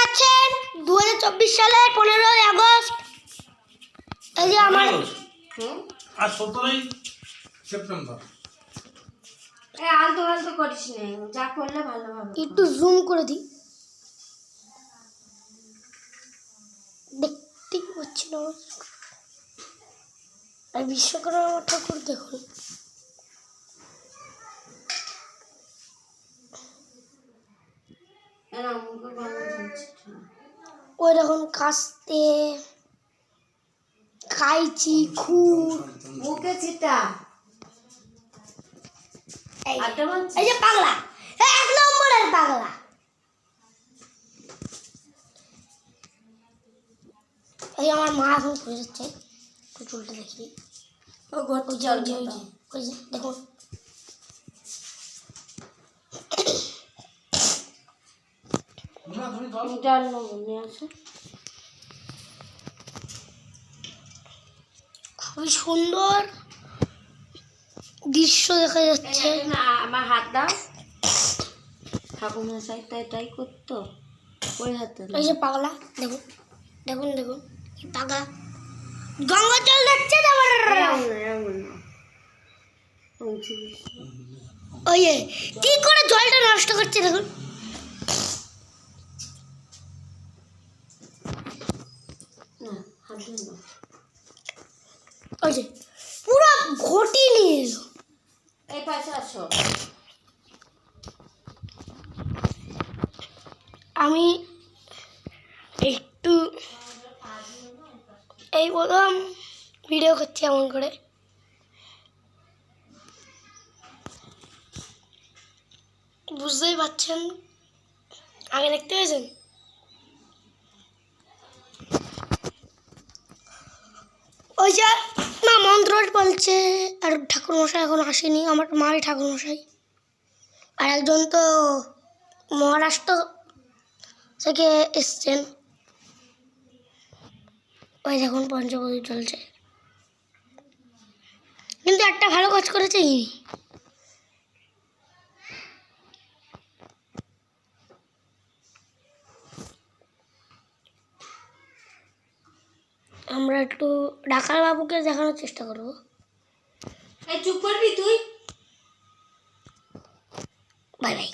পাচ্ছেন 2024 সালের 15ই আগস্ট। এই যে আমার আর 17ই সেপ্টেম্বর। আলতো আলতো করিস না, যা করলে ভালো হবে। একটু জুম করে দিই, দেখতেই পাচ্ছি না। আর বিশ্বকর্মা ঠাকুর দেখুন, ওই দেখুন কাস্তে খাইছি খুর মুখে চিটা। এই যে পাগলা, এক নম্বরের পাগলা। এই আমার মা এখন করে যাচ্ছে, চুলটা দেখি। ও ঘর ওই যে দেখুন, খুবই সুন্দর দৃশ্য দেখা যাচ্ছে। আমার হাত দাও, ঠাকুর মশাই তাই করতো ওই হাতে। এই যে পাগলা, দেখুন দেখুন দেখুন পাগলা গঙ্গা জল দেখছে। ওই কি করে জলটা নষ্ট করছে দেখুন। ওই যে পুরো ঘটি নিয়ে এলো। এই পাশে আসো। আমি একটু এই প্রথম ভিডিও করছি এমন করে। বুঝতেই পারছেন, আগে দেখতে পেয়েছেন। ওই যে না মন্ত্র বলছে, আর ঠাকুরমশাই এখন আসেনি, আমার মাই ঠাকুরমশাই। আর একজন তো মহারাষ্ট্র থেকে এসছেন। ওই দেখুন পঞ্চপ্রদীপ চলছে, কিন্তু একটা ভালো কাজ করেছে ইনি। আমরা একটু ডাকার বাবুকে দেখানোর চেষ্টা করবো। চুপ করবি তুই? Bye bye.